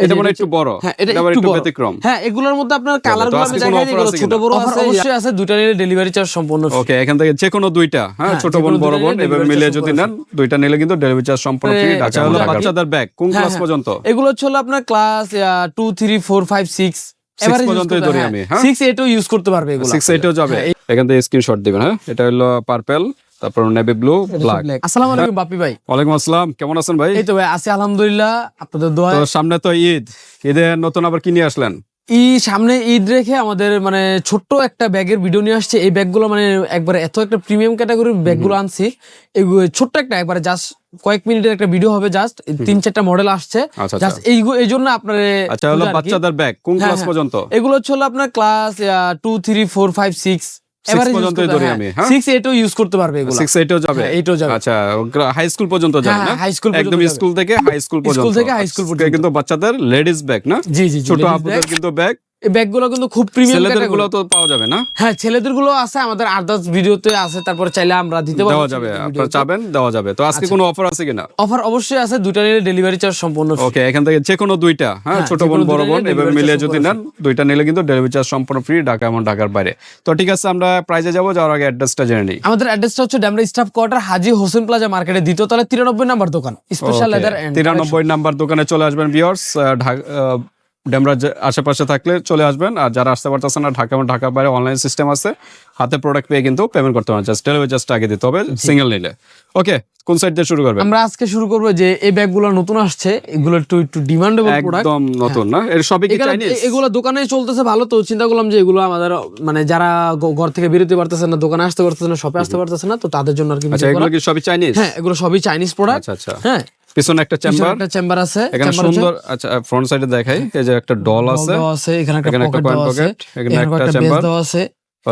এটা মানে একটু বড়, হ্যাঁ এটা আবার একটু একটু বড়। ব্যতিক্রম। হ্যাঁ এগুলোর মধ্যে আপনার কালারগুলো আমি দেখাই দিই, এগুলো ছোট বড় আছে, অবশ্যই আছে, দুইটা নিলে ডেলিভারি চার্জ সম্পূর্ণ ফ্রি। ওকে, এখান থেকে যে কোনো দুইটা, হ্যাঁ ছোট বোন বড় বোন এভাবে মিলে যদি নেন, দুইটা নিলে কিন্তু ডেলিভারি চার্জ সম্পূর্ণ ফ্রি। ঢাকা হলো বাচ্চাদের ব্যাগ কোন ক্লাস পর্যন্ত? এগুলো হচ্ছে আপনার ক্লাস 2 3 4 5 6 6 পর্যন্তই ধরি আমি। হ্যাঁ 6 8 ইউজ করতে পারবে এগুলো, 6 8 যাবে। এখান থেকে স্ক্রিনশট দিবেন। হ্যাঁ এটা হলো পার্পল, তারপর নেভি ব্লু, ব্ল্যাক। আসসালামু আলাইকুম বাপ্পি ভাই। ওয়ালাইকুম আসসালাম, কেমন আছেন ভাই? এই তো ভাই আছি আলহামদুলিল্লাহ, আপনাদের দোয়ায়। তো সামনে তো ঈদ, ঈদে নতুন আবার কি নিয়ে আসলেন? সামনে ঈদ রেখে আমাদের মানে ছোট্ট একটা ব্যাগের ভিডিও নিয়ে আসছে। এই ব্যাগগুলো মানে একবারে এত একটা প্রিমিয়াম ক্যাটাগরির ব্যাগগুলো আনছি। এগুলো ছোট্ট একটা একবারে জাস্ট কয়েক মিনিটের একটা ভিডিও হবে, জাস্ট 3-4টা মডেল আসছে জাস্ট এই জন্য আপনার। আচ্ছা হলো বাচ্চাদের ব্যাগ কোন ক্লাস পর্যন্ত? এগুলো হচ্ছে আপনার ক্লাস 2 3 4 5 6 পর্যন্তই ধরি আমি। হ্যাঁ 6 8 ইউজ করতে পারবে এগুলো, 6 8 যাবে। 8 যাবে। আচ্ছা হাই স্কুল পর্যন্ত যাবে না? হাই স্কুল একদম স্কুল থেকে হাই স্কুল পর্যন্ত। স্কুল থেকে হাই স্কুল পর্যন্ত কিন্তু বাচ্চাদের লেডিস ব্যাগ না? জি জি, ছোট আপুদের কিন্তু ব্যাগ। এই ব্যাগগুলো কিন্তু খুব প্রিমিয়াম ছেলেদের ক্যাটাগরি। গুলো তো পাওয়া যাবে না? হ্যাঁ ছেলেদের গুলো আছে, আমাদের আদার্স ভিডিওতে আছে, তারপরে চাইলে আমরা দিতে পারবো, দেওয়া যাবে, আপনারা চাবেন দেওয়া যাবে। তো আজকে কোনো অফার আছে কিনা? অফার অবশ্যই আছে, দুইটা নিলে ডেলিভারি চার্জ সম্পূর্ণ ফ্রি। ওকে, এখান থেকে যে কোনো দুইটা, হ্যাঁ ছোট বোন বড় বোন এভাবে মিলে যদি নেন, দুইটা নিলে কিন্তু ডেলিভারি চার্জ সম্পূর্ণ ফ্রি, ঢাকা এবং ঢাকার বাইরে। তো ঠিক আছে, আমরা প্রাইজে যাবো, যাওয়ার আগে অ্যাড্রেসটা জেনে নিই। আমাদের অ্যাড্রেসটা হচ্ছে ডেমরা স্টাফ কোয়ার্টার, হাজী হোসেন প্লাজা মার্কেটের দ্বিতীয় তলায় 93 নাম্বার দোকান, স্পেশাল লেদার এন্ড 93 নাম্বার দোকানে চলে আসবেন ভিউয়ার্স। ডেমরা আশেপাশে থাকলে চলে আসবেন, আর যারা আসতে পারতেছেন না, ঢাকা এবং ঢাকার বাইরে অনলাইন সিস্টেম আছে, হাতে প্রোডাক্ট পেয়ে কিন্তু পেমেন্ট করতে হবে, জাস্ট ডেলিভারি চার্জটা আগে দিতে হবে সিঙ্গেল নিলে। ওকে, কোন সাইড দিয়ে শুরু করবেন? আমরা আজকে শুরু করব যে এই ব্যাগগুলো নতুন আসছে, এগুলো একটু ডিমান্ডেবল প্রোডাক্ট, একদম নতুন না? এর সবই কি চাইনিজ? এগুলো দোকানে চলতেছে ভালো, তো চিন্তা করলাম যে এগুলো আমাদের মানে যারা ঘর থেকে বেরোতে পারতেছে না, দোকানে আসতে পারতেছে না, শপে আসতে পারতেছে না, তো তাদের জন্য আর কি। আচ্ছা এগুলো কি সবই চাইনিজ? হ্যাঁ এগুলো সবই চাইনিজ প্রোডাক্ট। আচ্ছা আচ্ছা, হ্যাঁ পিছনে একটা চেম্বার আছে, এখানে সুন্দর। আচ্ছা ফ্রন্ট সাইডে দেখাই, এই যে একটা ডল আছে, এখানে একটা পকেট আছে, এখানে একটা বেস চেম্বার দেওয়া আছে,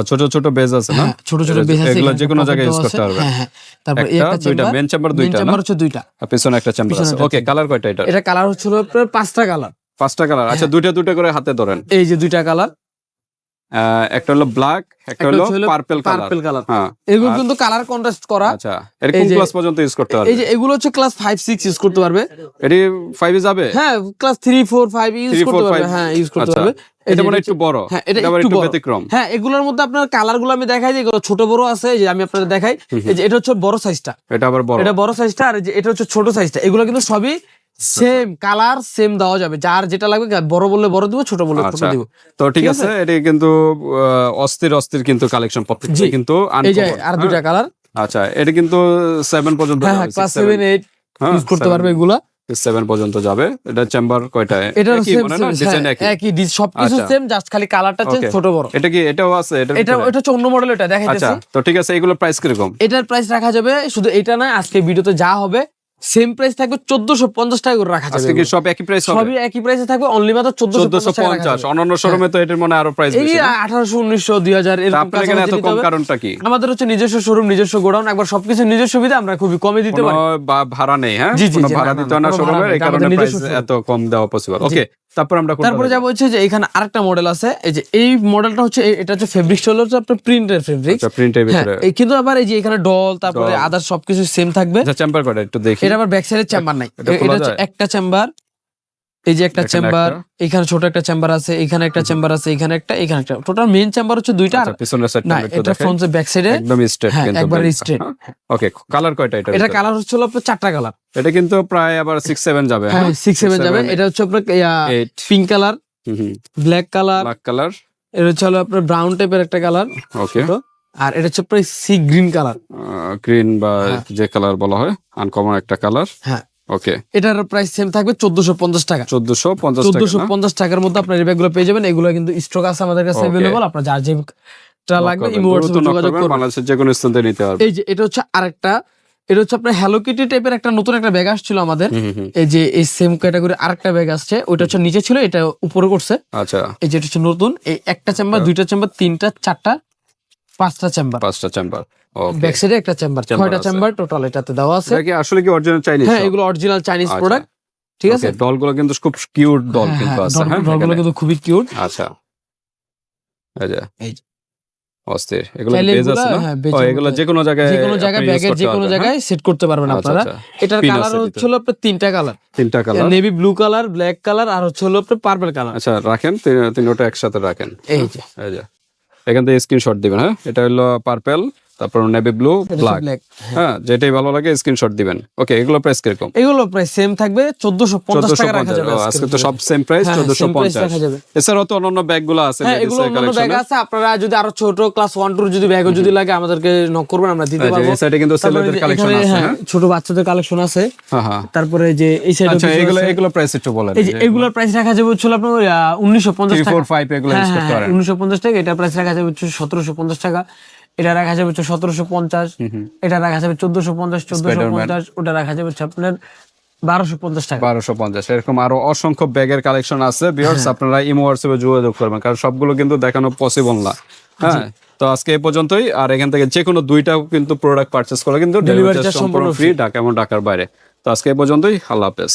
ছোট ছোট বেজ আছে না? ছোট ছোট বেজ আছে, এগুলো যে কোনো জায়গায় ইউজ করতে পারবে। হ্যাঁ তারপর একটা দুইটা মেন চেম্বার, দুইটা চেম্বার হচ্ছে দুইটা, আর পিছনে একটা চেম্বার আছে। ওকে, কালার কয়টা এটা? এটা কালার হচ্ছে আপনার 5টা কালার। 5টা কালার। আচ্ছা দুইটা দুইটা করে হাতে ধরেন। এই যে দুইটা কালার, একটা হলো ব্ল্যাক, একটা হলো পার্পল কালার। হ্যাঁ এগুলো কিন্তু কালার কন্ট্রাস্ট করা। আচ্ছা এর কোন ক্লাস পর্যন্ত ইউজ করতে পারবে? এই যে এগুলো হচ্ছে ক্লাস 5 6 ইউজ করতে পারবে। এটি 5 এ যাবে? হ্যাঁ ক্লাস 3 4 5 ইউজ করতে পারবে। হ্যাঁ ইউজ করতে পারবে। এটা মানে একটু বড়, হ্যাঁ এটা আবার একটু একটু ব্যতিক্রম। হ্যাঁ এগুলোর মধ্যে আপনার কালারগুলো আমি দেখাই দিই, এগুলো ছোট বড় আছে, এই যে আমি আপনাদের দেখাই। এই যে এটা হচ্ছে বড় সাইজটা, এটা আবার বড়, এটা বড় সাইজটা, আর যে এটা হচ্ছে ছোট সাইজটা। এগুলো কিন্তু সবই সেম কালার, সেম দেওয়া যাবে, যার যেটা লাগবে, বড় বললে বড় দিব, ছোট বললে ছোট দিব। তো ঠিক আছে, এটা কিন্তু অস্থির কিন্তু কালেকশন প্রত্যেকটা কিন্তু এই যে আর দুইটা কালার। আচ্ছা এটা কিন্তু 7 পর্যন্ত যাবে, হ্যাঁ ক্লাস 7 8 ইউজ করতে পারবে এগুলা, 7 পর্যন্ত যাবে। এটা চেম্বার কয়টা? এটা কি মানে না, ডিজাইন একই সবকিছু সেম, জাস্ট খালি কালারটা চেঞ্জ, ছোট বড়। এটা কি এটাও আছে? এটা হচ্ছে অন্য মডেল, এটা দেখাইতেছি। আচ্ছা তো ঠিক আছে, এগুলো প্রাইস কিরকম? এটার প্রাইস রাখা যাবে, শুধু এটা না, আজকে ভিডিওতে যা হবে সেম প্রাইস থাকবে, 1450 টাকা করে রাখা যাবে। আজকে কি সব একই প্রাইস হবে? সবই একই প্রাইসে থাকবে, অনলি মাত্র 1450। অন্যান্য শোরুমে তো এটার মনে আরো প্রাইস বেশি, এই 1800 1900 2000 এরকম। আপনাদের এখানে এত কম কারণটা কি? আমাদের হচ্ছে নিজস্ব শোরুম, নিজস্ব গোডাউন, একবার সবকিছু নিজস্ব সুবিধা, আমরা খুবই কমে দিতে পারি। বা ভাড়া নেই? হ্যাঁ কোনো ভাড়া দিতে হয় না শোরুমে, এই কারণে প্রাইস এত কম দেওয়া পসিবল। ওকে, তারপরে যাবো হচ্ছে যে এখানে আরেকটা মডেল আছে। এই যে এই মডেলটা হচ্ছে, এটা হচ্ছে ফেব্রিক হলো আপনার প্রিন্টের ফেব্রিক। আচ্ছা প্রিন্টের ভিতরে কিন্তু আবার এই যে এখানে ডল, তারপরে আদার সবকিছু সেম থাকবে। আচ্ছা চেম্বার কয়টা একটু দেখি? এটা আবার ব্যাক সাইডে চেম্বার নাই, এটা হচ্ছে একটা চেম্বার। এই যে একটা চেম্বার, এখানে ছোট একটা চেম্বার আছে, এখানে একটা চেম্বার আছে, এখানে একটা, এখানে একটা, টোটাল মেইন চেম্বার হচ্ছে দুইটা। আর পিছনের সাইডটা একটু এটা ফ্রন্ট এ ব্যাক সাইডে একদম স্ট্রেট, কিন্তু একবার স্ট্রেট। ওকে, কালার কয়টা এটা? এটা কালার হচ্ছে আপনার 4টা কালার। এটা কিন্তু প্রায় আবার 6 7 যাবে। হ্যাঁ 6 7 যাবে। এটা হচ্ছে আপনার পিঙ্ক কালার, ব্ল্যাক কালার, এটা হচ্ছে আপনার ব্রাউন টাইপের একটা কালার। ওকে, আর এটা হচ্ছে আপনার সি গ্রিন কালার, গ্রিন বা যে কালার বলা হয়, আনকমন একটা কালার। হ্যাঁ ওকে, এটার প্রাইস সেম থাকবে 1450 টাকা। 1450 টাকার মধ্যে আপনার এই ব্যাগগুলো পেয়ে যাবেন। এগুলো কিন্তু স্টক আছে আমাদের কাছে अवेलेबल, আপনার যার যেটা লাগবে ইমো হোয়াটসঅ্যাপে যোগাযোগ করুন, বাংলাদেশের যে কোনো স্থান থেকে নিতে পারবেন। এই যে এটা হচ্ছে আরেকটা, এটা হচ্ছে আপনার হ্যালো কিটি টাইপের একটা নতুন একটা ব্যাগ আসছিল আমাদের। এই যে এই সেম ক্যাটাগরি আরেকটা ব্যাগ আসছে, ওইটা হচ্ছে নিচে ছিল, এটা উপরে করছে। আচ্ছা এই যে এটা হচ্ছে নতুন, এই একটা চেম্বার, দুইটা চেম্বার, তিনটা, চারটা, 5টা চেম্বার, 5টা চেম্বার। ওকে, ব্যাক সাইডে একটা চেম্বার, 6টা চেম্বার টোটাল এটাতে দেওয়া আছে। এটা কি আসলে কি অরিজিনাল চাইনিজ? হ্যাঁ এগুলো অরিজিনাল চাইনিজ প্রোডাক্ট। ঠিক আছে, ডলগুলো কিন্তু খুব কিউট ডল কিন্তু আছে। হ্যাঁ ডলগুলো কিন্তু খুবই কিউট। আচ্ছা এই যে অস্থির। এগুলো চাইলে বেজ এগুলা, আছে না? হ্যাঁ, বেজের ও, এগুলো মধ্যে। যে কোনো জায়গায় যে কোনো জায়গায় আপনি use ব্যাগের করতে যে কোনো পারবেন, জায়গায় সেট করতে পারবেন আচ্ছা, আপনারা। আচ্ছা। এটার Pin কালার আছে হচ্ছে ভিতরে। হলো আপনার 3টা কালার, 3টা colour. Navy blue colour, black colour আর হচ্ছে হলো আপনার পার্পল কালার। আচ্ছা, রাখেন তিনটা একসাথে রাখেন। এই যে এই যে এখান থেকে স্ক্রিনশট দিবেন। হ্যাঁ, এটা হলো পার্পল, তারপর নেভি ব্লু, ব্ল্যাক। ব্ল্যাক। হ্যাঁ, যেটাই ভালো লাগে স্ক্রিনশট দিবেন। ওকে, এগুলো প্রাইস কিরকম? এগুলো প্রায় সেম থাকবে, 1450 টাকা রাখা 1450। যাবে ও, আজকে তো সব সেম প্রাইস, হ্যাঁ, same price 1450। রাখা যাবে। এছাড়াও তো অন্যান্য ব্যাগগুলো আছে হ্যাঁ, ladies এগুলো এর অন্যান্য ব্যাগ collection-এ। আছে। আপনারা যদি আরো ছোট ক্লাস 1 2 যদি ব্যাগও যদি লাগে আমাদেরকে নক করবেন, আমরা দিতে এই যে পারবো। এই সাইডে কিন্তু তারপরে ছেলেদের যে কালেকশন এখানে, আছে। হ্যাঁ, হ্যাঁ, ছোট বাচ্চাদের কালেকশন আছে। হ্যাঁ, হ্যাঁ। তারপরে যে এই সাইডে আচ্ছা, এগুলো প্রাইস একটু বলেন। এই যে এগুলোর প্রাইস রাখা যাবে হচ্ছে আপনার 1950 3, টাকা। 4, 5 এগুলো ইউজ করতে পারেন। 1950 টাকা। এটা প্রাইস রাখা যাবে হচ্ছে 1750 টাকা। এটা রাখা যাবে হচ্ছে 1750। এটা রাখা যাবে 1450, 1450। ওটা রাখা যাবে হচ্ছে আপনার 1250 টাকা। 1250। এরকম আরো অসংখ্য ব্যাগের কালেকশন আছে ভিউয়ার্স, আপনারা ইমো হোয়াটসঅ্যাপে যোগাযোগ করবেন, কারণ সবগুলো কিন্তু দেখানো পসিবল না। হ্যাঁ, তো আজকে এই পর্যন্তই। আর এখান থেকে যে কোনো দুইটাও কিন্তু প্রোডাক্ট পারচেস করলে কিন্তু ডেলিভারি চার্জ সম্পূর্ণ ফ্রি, ঢাকা এবং ঢাকার বাইরে। তো আজকে এই পর্যন্তই, আল্লাহ হাফেজ।